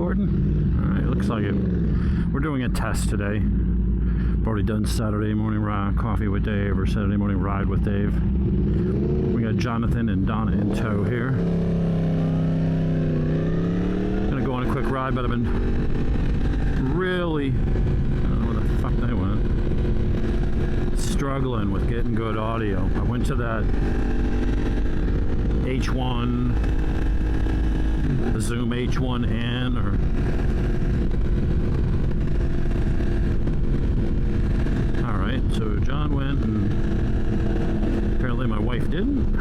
recording? Alright, looks like it. We're doing a test today. I've already done Saturday morning coffee with Dave, or Saturday morning ride with Dave. We got Jonathan and Donna in tow here. Gonna go on a quick ride, but I've been really, I don't know where the fuck they went, struggling with getting good audio. I went to that H1, the Zoom H1N, or alright, so John went, and apparently my wife didn't.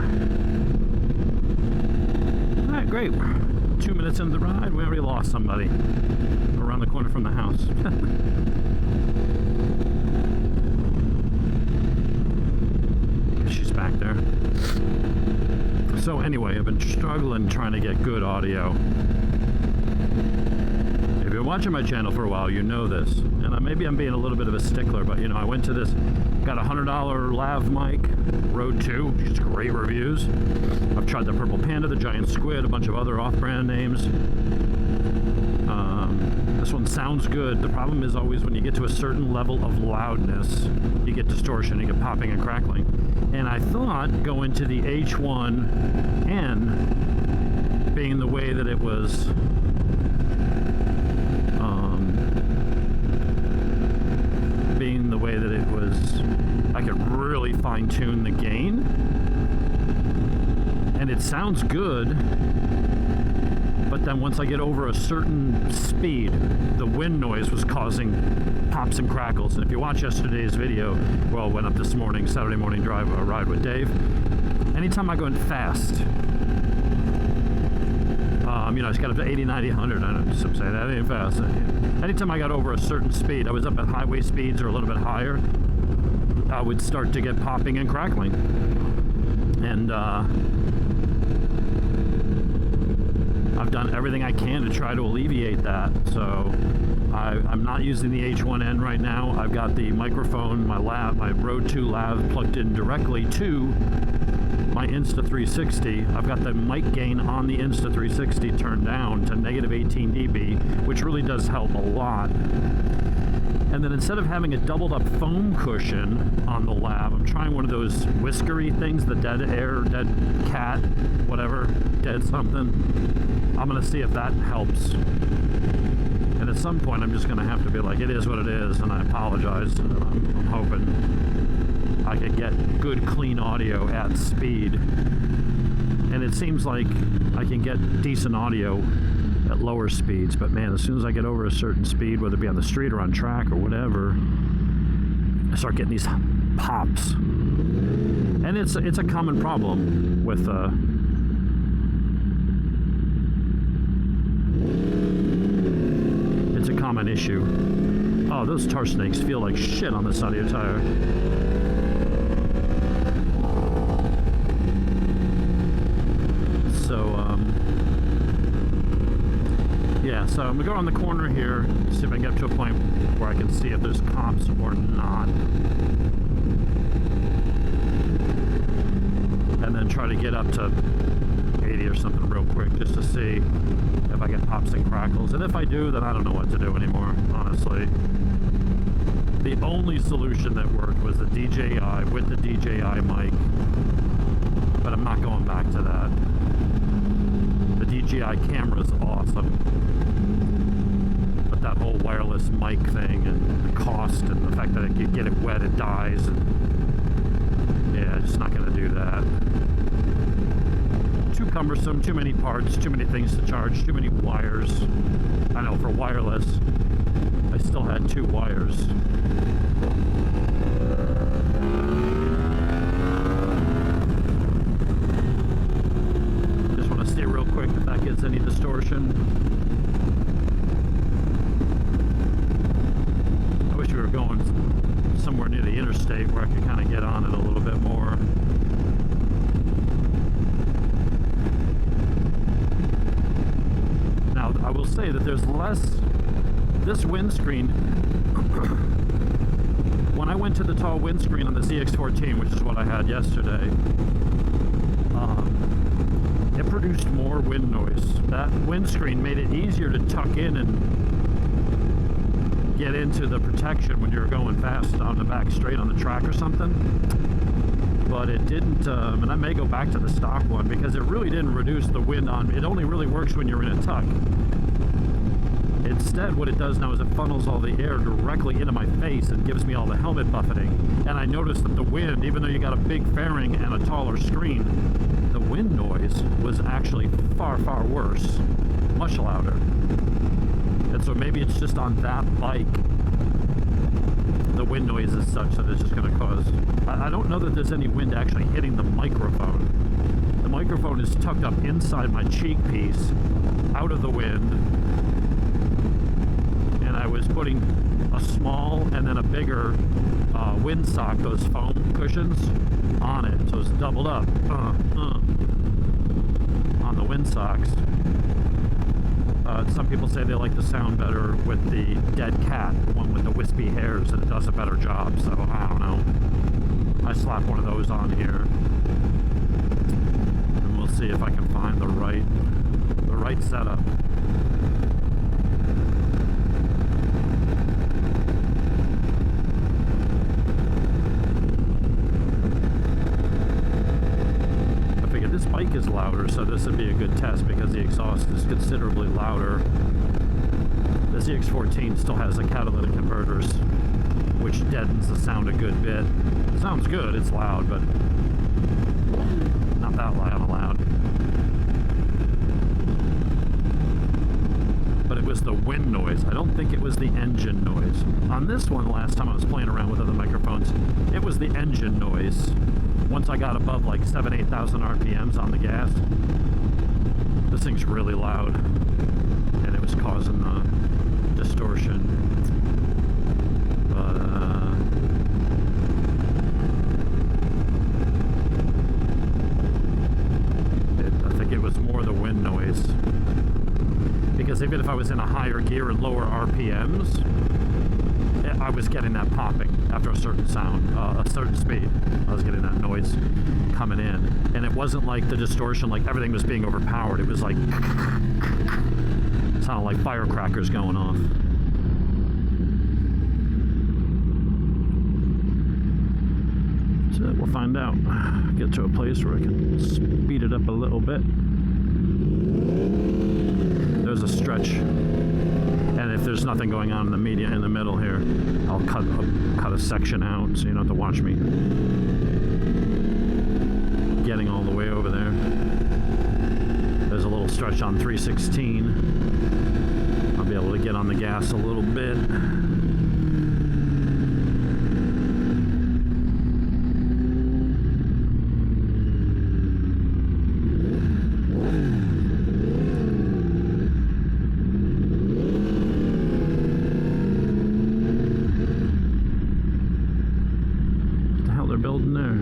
Alright, great. 2 minutes into the ride, we already lost somebody around the corner from the house. She's back there. So anyway, I've been struggling trying to get good audio. If you've been watching my channel for a while, you know this. And maybe I'm being a little bit of a stickler, but you know, I went to this, got a $100 lav mic, Rode 2, just great reviews. I've tried the Purple Panda, the Giant Squid, a bunch of other off-brand names. This one sounds good. The problem is always when you get to a certain level of loudness, you get distortion, you get popping and crackling. And I thought going to the H1N, being the way that it was, I could really fine-tune the gain. And it sounds good, but then once I get over a certain speed, the wind noise was causing pops and crackles. And if you watch yesterday's video, well, went up this morning, Saturday morning ride with Dave. Anytime I go in fast, you know, I just got up to 80, 90, 100. I know some say that ain't fast. Anytime I got over a certain speed, I was up at highway speeds or a little bit higher, I would start to get popping and crackling. And I've done everything I can to try to alleviate that. So I'm not using the H1N right now. I've got the microphone, my Rode 2 lav plugged in directly to my Insta360. I've got the mic gain on the Insta360 turned down to negative 18 dB, which really does help a lot. And then instead of having a doubled up foam cushion on the lav, I'm trying one of those whiskery things, the dead air, dead cat, whatever, dead something. I'm going to see if that helps. And at some point, I'm just going to have to be like, it is what it is, and I apologize. I'm hoping I could get good, clean audio at speed. And it seems like I can get decent audio at lower speeds, but man, as soon as I get over a certain speed, whether it be on the street or on track or whatever, I start getting these pops. And it's a common problem with it's a common issue. Oh, those tar snakes feel like shit on the side of your tire. So yeah, so I'm gonna go around the corner here, see if I can get to a point where I can see if there's cops or not. And then try to get up to 80 or something real quick just to see if I get pops and crackles. And if I do, then I don't know what to do anymore, honestly. The only solution that worked was the DJI with the DJI mic, but I'm not going back to that. The DJI camera is awesome, but that whole wireless mic thing and the cost and the fact that if you get it wet, it dies. And yeah, just not going to do that. Too cumbersome, too many parts, too many things to charge, too many wires. I know for wireless, I still had 2 wires. Just want to see real quick if that gets any distortion. I wish we were going somewhere near the interstate where I could kind of get on it a little bit more. Now, I will say that there's less, this windscreen, when I went to the tall windscreen on the ZX14, which is what I had yesterday, it produced more wind noise. That windscreen made it easier to tuck in and get into the protection when you're going fast on the back straight on the track or something. But it didn't, and I may go back to the stock one because it really didn't reduce the wind on. It only really works when you're in a tuck. Instead, what it does now is it funnels all the air directly into my face and gives me all the helmet buffeting. And I noticed that the wind, even though you got a big fairing and a taller screen, the wind noise was actually far, far worse, much louder. And so maybe it's just on that bike, the wind noise is such that it's just going to cause... I don't know that there's any wind actually hitting the microphone. The microphone is tucked up inside my cheek piece, out of the wind. And I was putting a small and then a bigger windsock, those foam cushions, on it. So it's doubled up on the windsocks. Some people say they like the sound better with the dead cat, the one with the wispy hairs, and it does a better job. So I don't know. I slap one of those on here, and we'll see if I can find the right setup. This bike is louder, so this would be a good test because the exhaust is considerably louder. The ZX14 still has the catalytic converters, which deadens the sound a good bit. It sounds good, it's loud, but not that loud. But it was the wind noise. I don't think it was the engine noise. On this one, last time I was playing around with other microphones, it was the engine noise. Once I got above like 8,000 RPMs on the gas, this thing's really loud, and it was causing the distortion. But I think it was more the wind noise, because even if I was in a higher gear and lower RPMs, I was getting that popping after a certain sound, a certain speed. I was getting that noise coming in, and it wasn't like the distortion, like everything was being overpowered. It was like it sounded like firecrackers going off. So we'll find out. Get to a place where I can speed it up a little bit. There's a stretch. And if there's nothing going on in the media in the middle here, I'll cut a section out so you don't have to watch me getting all the way over there. There's a little stretch on 316. I'll be able to get on the gas a little bit. Building there.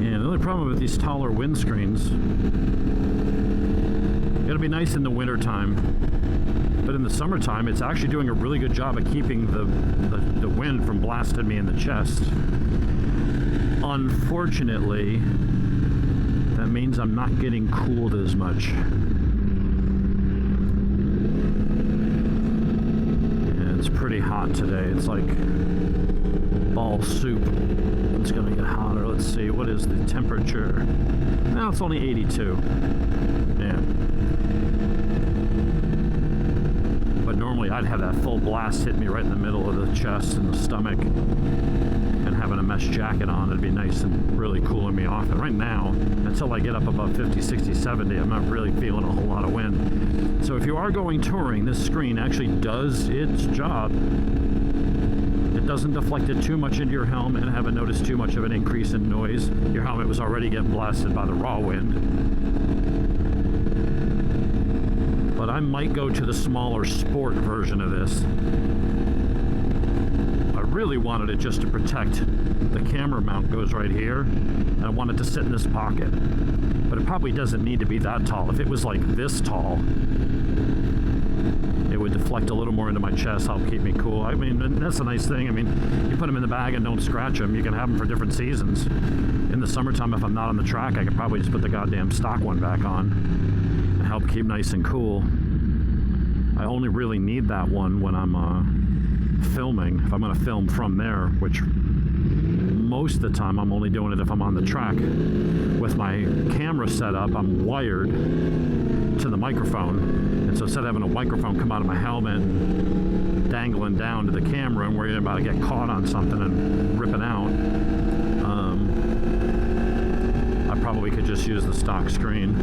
Yeah, the only problem with these taller windscreens, it'll be nice in the winter time. But in the summertime, it's actually doing a really good job of keeping the wind from blasting me in the chest. Unfortunately, that means I'm not getting cooled as much. Yeah, it's pretty hot today. It's like ball soup. It's going to get hotter. Let's see, what is the temperature? Now it's only 82. Yeah. But normally I'd have that full blast hit me right in the middle of the chest and the stomach, and having a mesh jacket on, it'd be nice and really cooling me off. And right now, until I get up above 50, 60, 70, I'm not really feeling a whole lot of wind. So if you are going touring, this screen actually does its job. It doesn't deflect it too much into your helmet, and I haven't noticed too much of an increase in noise. Your helmet was already getting blasted by the raw wind. But I might go to the smaller sport version of this. I really wanted it just to protect the camera mount goes right here, and I want it to sit in this pocket. But it probably doesn't need to be that tall. If it was like this tall, it would deflect a little more into my chest, help keep me cool. I mean, that's a nice thing. I mean, you put them in the bag and don't scratch them. You can have them for different seasons. In the summertime, if I'm not on the track, I could probably just put the goddamn stock one back on and help keep nice and cool. I only really need that one when I'm filming. If I'm going to film from there, which most of the time I'm only doing it if I'm on the track. With my camera set up, I'm wired to the microphone, and so instead of having a microphone come out of my helmet and dangling down to the camera and worrying about to get caught on something and ripping out, I probably could just use the stock screen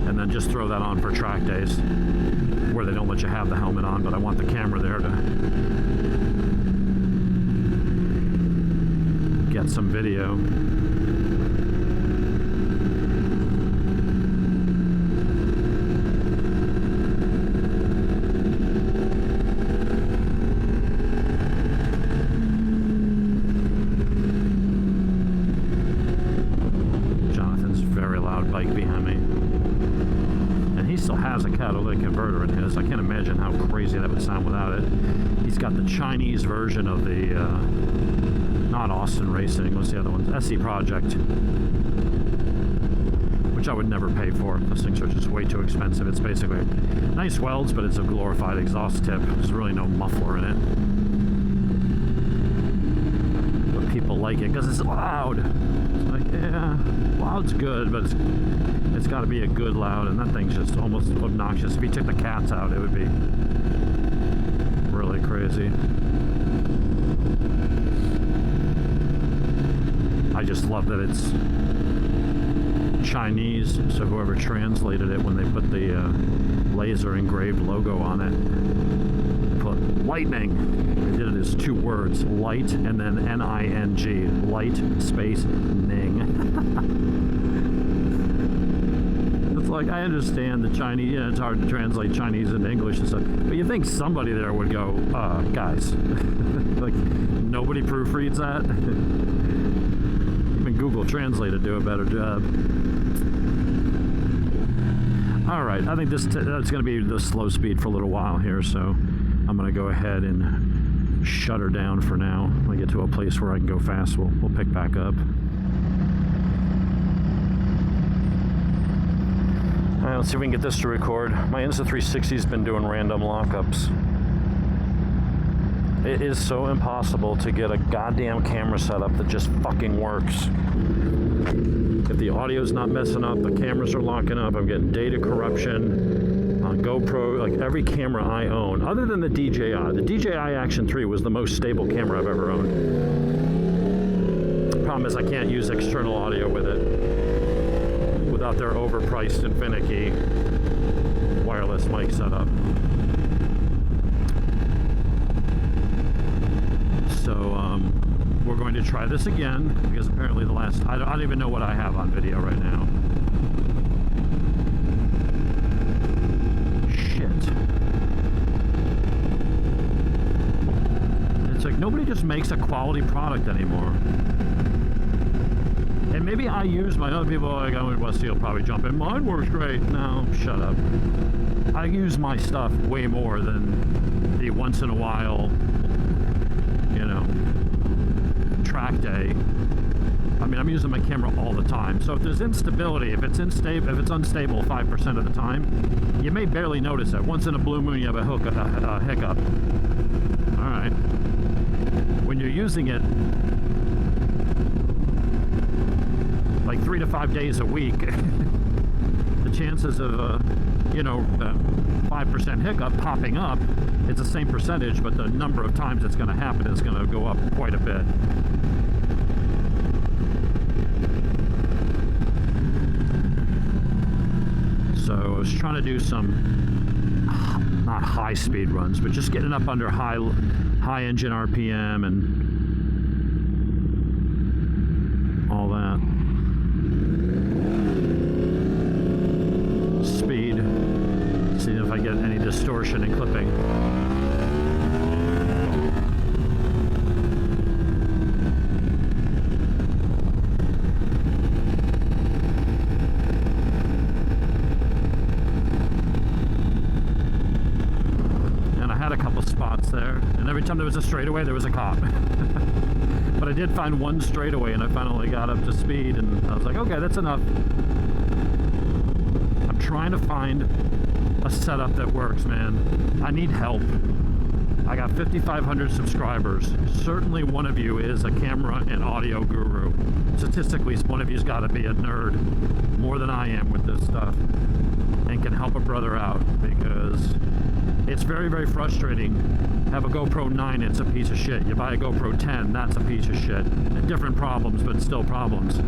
and then just throw that on for track days where they don't let you have the helmet on, but I want the camera there to get some video. Jonathan's very loud bike behind me. And he still has a catalytic converter in his. I can't imagine how crazy that would sound without it. He's got the Chinese version of the not Austin Racing, what's the other one? SE Project, which I would never pay for. Those things are just way too expensive. It's basically nice welds, but it's a glorified exhaust tip. There's really no muffler in it. But people like it because it's loud. It's like, yeah, loud's good, but it's got to be a good loud, and that thing's just almost obnoxious. If you took the cats out, it would be really crazy. I just love that it's Chinese, so whoever translated it when they put the laser engraved logo on it, put lightning. They did it as two words, light and then N-I-N-G, light space ning. It's like, I understand the Chinese, yeah, it's hard to translate Chinese into English and stuff, but you think somebody there would go, guys, like, nobody proofreads that? Google Translate to do a better job. All right, I think that's going to be the slow speed for a little while here, so I'm going to go ahead and shut her down for now. When I get to a place where I can go fast, we'll pick back up. All right, let's see if we can get this to record. My Insta360's been doing random lockups. It is so impossible to get a goddamn camera setup that just fucking works. If the audio's not messing up, the cameras are locking up, I'm getting data corruption on GoPro, like every camera I own, other than the DJI. The DJI Action 3 was the most stable camera I've ever owned. The problem is I can't use external audio with it without their overpriced and finicky wireless mic setup. So we're going to try this again, because apparently the last, I don't even know what I have on video right now. Shit. It's like nobody just makes a quality product anymore. And maybe I use my other people, like, Wesley will probably jump in, mine works great. No, shut up. I use my stuff way more than the once in a while, you know, track day. I mean, I'm using my camera all the time. So if there's instability, if it's unstable 5% of the time, you may barely notice it. Once in a blue moon, you have a hiccup. All right. When you're using it like 3 to 5 days a week, the chances of you know, 5% hiccup popping up, it's the same percentage, but the number of times it's going to happen is going to go up quite a bit. So I was trying to do some, not high speed runs, but just getting up under high engine RPM and all that. Speed. See if I get any distortion and clipping. every time there was a straightaway, there was a cop. But I did find one straightaway, and I finally got up to speed, and I was like, okay, that's enough. I'm trying to find a setup that works, man. I need help. I got 5,500 subscribers. Certainly one of you is a camera and audio guru. Statistically, one of you's got to be a nerd more than I am with this stuff and can help a brother out, because it's very, very frustrating. Have a GoPro 9, it's a piece of shit. You buy a GoPro 10, that's a piece of shit. Different problems, but still problems.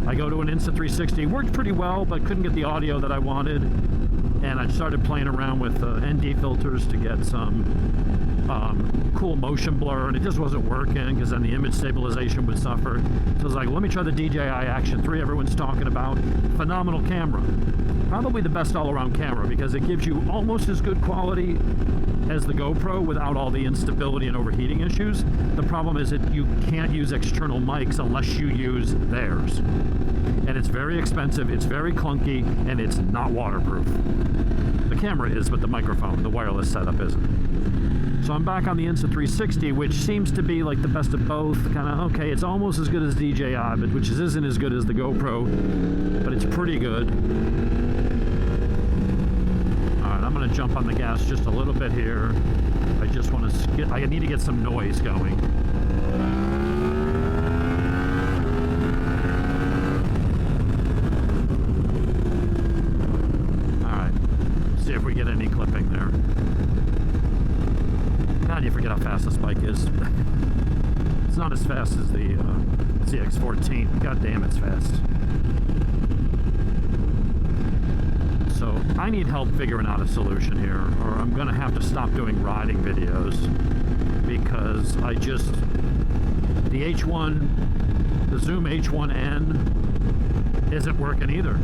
I go to an Insta360, worked pretty well, but couldn't get the audio that I wanted. And I started playing around with ND filters to get some cool motion blur, and it just wasn't working because then the image stabilization would suffer. So I was like, let me try the DJI Action 3 everyone's talking about. Phenomenal camera. Probably the best all-around camera because it gives you almost as good quality as the GoPro without all the instability and overheating issues. The problem is that you can't use external mics unless you use theirs. And it's very expensive, it's very clunky, and it's not waterproof. The camera is, but the microphone, the wireless setup isn't. So I'm back on the Insta360, which seems to be like the best of both. Kind of, okay, it's almost as good as DJI, but which isn't as good as the GoPro, but it's pretty good. All right, I'm gonna jump on the gas just a little bit here. I just want to I need to get some noise going. See if we get any clipping there. God, you forget how fast this bike is. It's not as fast as the CX-14. God damn, it's fast. So I need help figuring out a solution here, or I'm gonna have to stop doing riding videos, because the H1, the Zoom H1N isn't working either.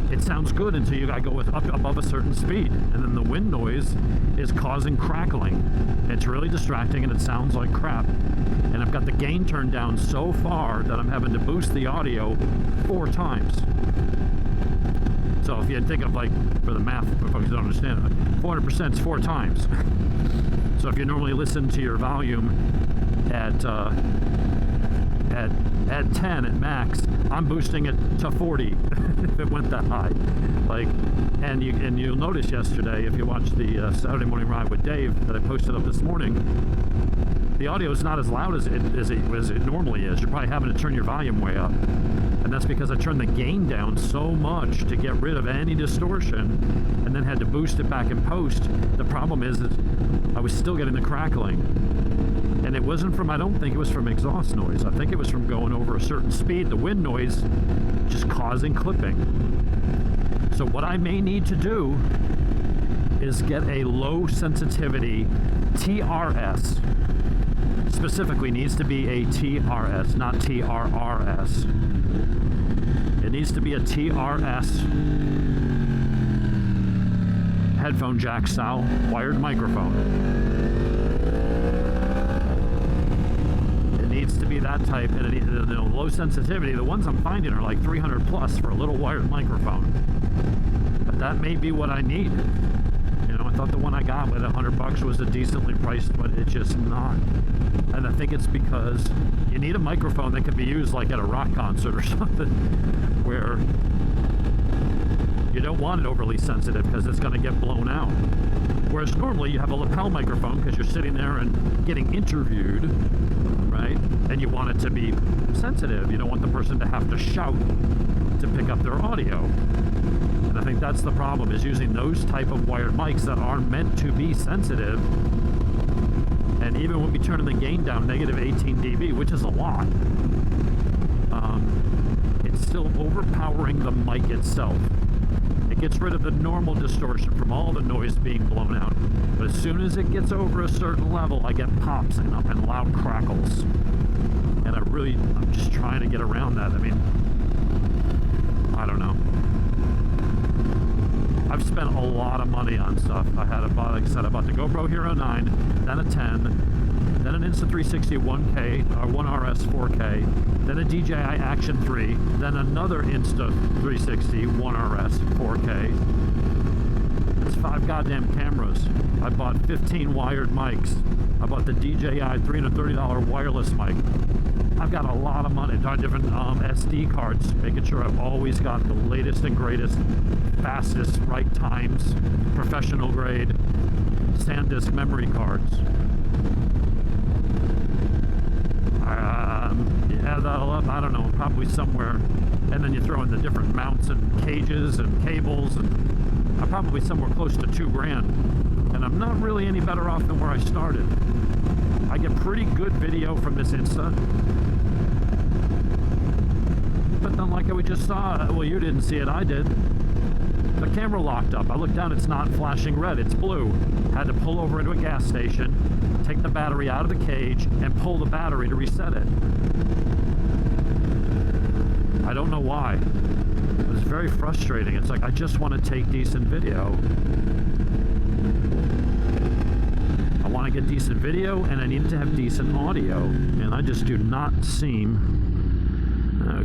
It sounds good until you gotta go up above a certain speed, and then the wind noise is causing crackling. It's really distracting and it sounds like crap. And I've got the gain turned down so far that I'm having to boost the audio 4 times. So if you think of, like, for the math, for folks who don't understand it, 400% is 4 times. So if you normally listen to your volume at 10 at max, I'm boosting it to 40 if it went that high. Like, and you'll notice yesterday, if you watched the Saturday Morning Ride with Dave that I posted up this morning, the audio is not as loud as it normally is. You're probably having to turn your volume way up, and that's because I turned the gain down so much to get rid of any distortion, and then had to boost it back in post. The problem is that I was still getting the crackling. And it wasn't from, I don't think it was from exhaust noise. I think it was from going over a certain speed, the wind noise just causing clipping. So what I may need to do is get a low sensitivity TRS. Specifically needs to be a TRS, not TRRS. It needs to be a TRS headphone jack style wired microphone. Needs to be that type, and low sensitivity. The ones I'm finding are like 300 plus for a little wired microphone, but that may be what I need. You know, I thought the one I got with $100 was a decently priced, but it's just not. And I think it's because you need a microphone that can be used like at a rock concert or something, where you don't want it overly sensitive because it's going to get blown out. Whereas normally you have a lapel microphone because you're sitting there and getting interviewed, right? And you want it to be sensitive. You don't want the person to have to shout to pick up their audio. And I think that's the problem, is using those type of wired mics that are meant to be sensitive. And even when we turn the gain down negative 18 dB, which is a lot, it's still overpowering the mic itself. It gets rid of the normal distortion from all the noise being blown out. But as soon as it gets over a certain level, I get pops and loud crackles. And I'm just trying to get around that. I mean, I don't know. I've spent a lot of money on stuff. Like I said, I bought the GoPro Hero 9, then a 10, then an Insta360 1K, or 1RS 4K, then a DJI Action 3, then another Insta360 1RS 4K, It's 5 goddamn cameras. I bought 15 wired mics. I bought the DJI $330 wireless mic. I've got a lot of money, different SD cards, making sure I've always got the latest and greatest, fastest, right times, professional grade SanDisk memory cards. You add that all up, I don't know, probably somewhere, and then you throw in the different mounts and cages and cables, and I'm probably somewhere close to $2,000. And I'm not really any better off than where I started. I get pretty good video from this Insta. But then like we just saw, well, you didn't see it, I did. The camera locked up. I looked down, it's not flashing red, it's blue. Had to pull over into a gas station, take the battery out of the cage, and pull the battery to reset it. I don't know why. It was very frustrating. It's like, I just want to take decent video. I want to get decent video, and I need to have decent audio. And I just do not seem...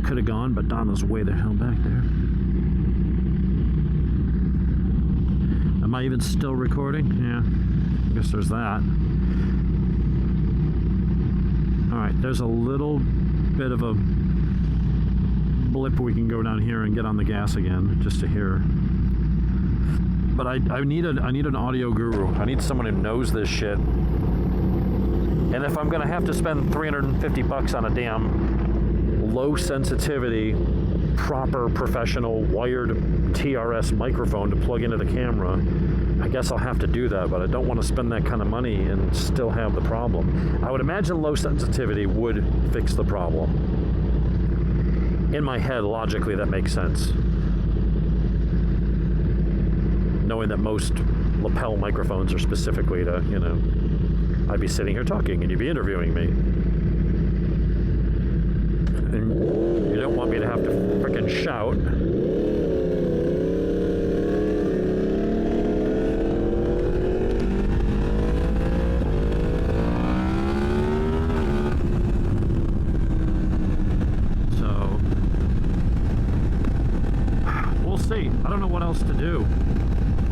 could have gone, but Donna's way the hell back there. Am I even still recording? Yeah, I guess there's that. Alright, there's a little bit of a blip we can go down here and get on the gas again, just to hear. But I need an audio guru. I need someone who knows this shit. And if I'm gonna have to spend $350 on a damn low sensitivity, proper professional wired TRS microphone to plug into the camera, I guess I'll have to do that, but I don't want to spend that kind of money and still have the problem. I would imagine low sensitivity would fix the problem. In my head, logically, that makes sense. Knowing that most lapel microphones are specifically to, you know, I'd be sitting here talking and you'd be interviewing me. And you don't want me to have to frickin' shout. So, we'll see. I don't know what else to do.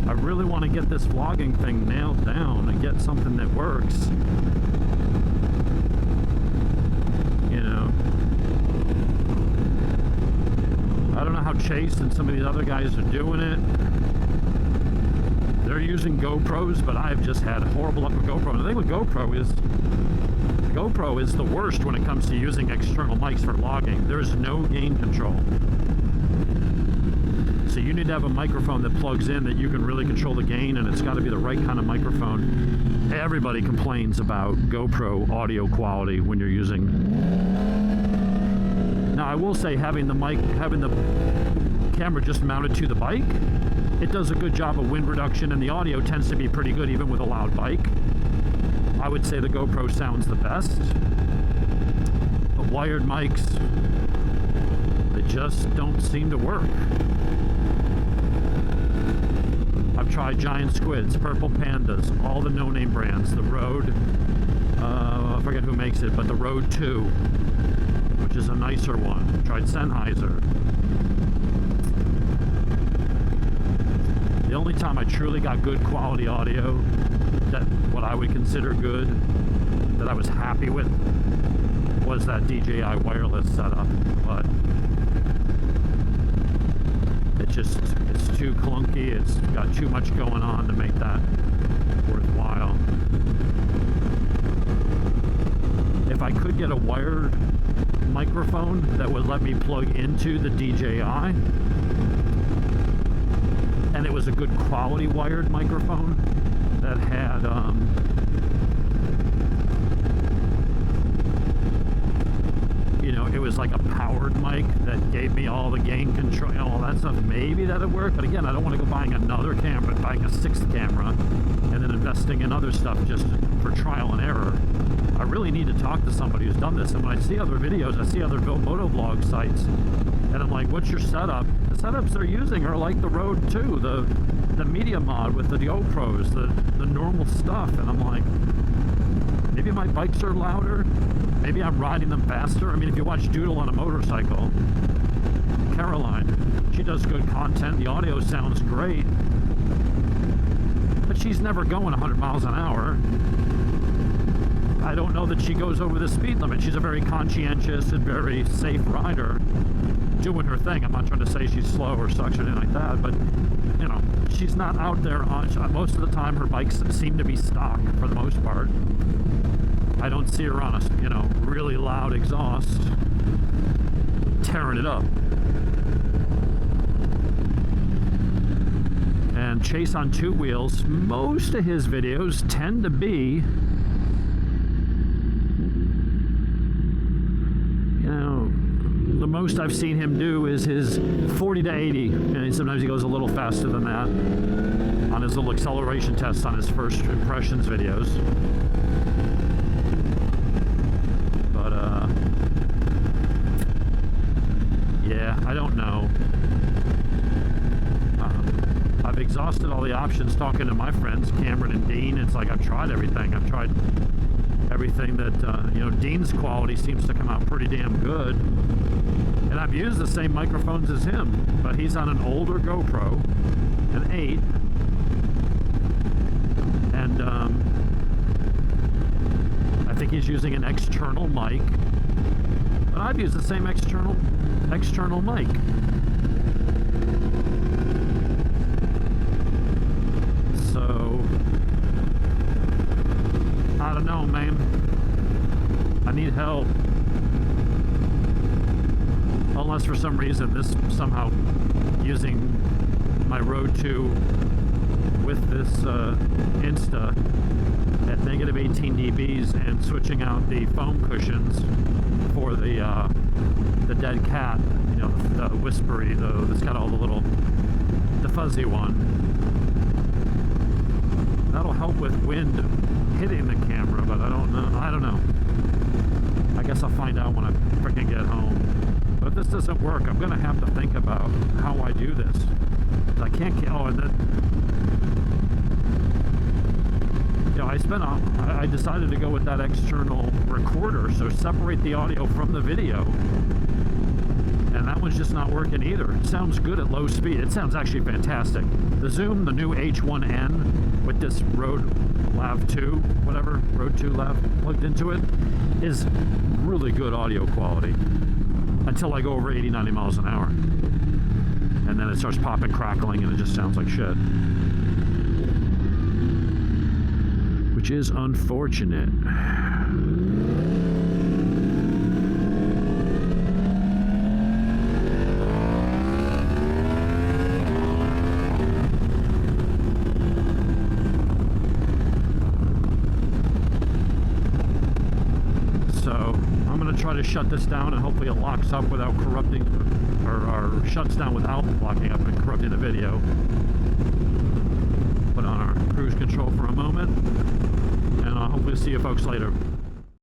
I really want to get this vlogging thing nailed down and get something that works. You know, I don't know how Chase and some of these other guys are doing it. They're using GoPros, but I've just had horrible luck with GoPro. And the thing with GoPro is the worst when it comes to using external mics for vlogging. There's no gain control. So you need to have a microphone that plugs in that you can really control the gain, and it's got to be the right kind of microphone. Everybody complains about GoPro audio quality when you're using. Now I will say, having the camera just mounted to the bike, it does a good job of wind reduction, and the audio tends to be pretty good even with a loud bike. I would say the GoPro sounds the best. But wired mics, they just don't seem to work. I've tried Giant Squids, Purple Pandas, all the no-name brands, the Rode, I forget who makes it, but the Rode 2, which is a nicer one. I've tried Sennheiser. The only time I truly got good quality audio, that what I would consider good, that I was happy with, was that DJI wireless setup, but it's too clunky. It's got too much going on to make that worthwhile. If I could get a wired microphone that would let me plug into the DJI, and it was a good quality wired microphone that had you know, it was like a powered mic that gave me all the gain control, all that stuff, maybe that'd work. But again, I don't want to go buying another camera, buying a 6th camera, and then investing in other stuff just for trial and error. I really need to talk to somebody who's done this. And when I see other videos, I see other motovlog sites, and I'm like, what's your setup? The setups they're using are like the Rode 2, the Media Mod with the GoPros, the normal stuff. And I'm like, maybe my bikes are louder. Maybe I'm riding them faster. I mean, if you watch Doodle on a motorcycle, Caroline, she does good content. The audio sounds great. but she's never going 100 miles an hour. I don't know that she goes over the speed limit. She's a very conscientious and very safe rider, doing her thing. I'm not trying to say she's slow or sucks or anything like that, but you know, she's not out there on, most of the time her bikes seem to be stock for the most part. I don't see her on a, you know, really loud exhaust tearing it up. And Chase on two wheels, most of his videos tend to be, you know, the most I've seen him do is his 40 to 80, and sometimes he goes a little faster than that on his little acceleration tests on his first impressions videos. But yeah, I don't know. I've exhausted all the options talking to my friends, Cameron and Dean. It's like I've tried everything. I've tried everything that, you know, Dean's quality seems to come out pretty damn good. And I've used the same microphones as him, but he's on an older GoPro, an 8. And I think he's using an external mic. But I've used the same external mic. So, I don't know, man. I need help. Unless for some reason this somehow using my Road 2 with this Insta at negative 18 dBs and switching out the foam cushions for the dead cat, you know, the whispery, that's got all the fuzzy one. That'll help with wind hitting the camera, but I don't know. I guess I'll find out when I freaking get home. But if this doesn't work, I'm going to have to think about how I do this. I can't get, oh, and then, you know, I decided to go with that external recorder, so separate the audio from the video. And that one's just not working either. It sounds good at low speed. It sounds actually fantastic. The Zoom, the new H1N with this Road 2, whatever, Road 2 Lav plugged into it, is really good audio quality. Until I go over 80, 90 miles an hour. And then it starts popping, crackling, and it just sounds like shit. Which is unfortunate. So I'm going to try to shut this down, and hopefully it locks up without corrupting, or shuts down without locking up and corrupting the video. Put on our cruise control for a moment, and I'll hopefully see you folks later.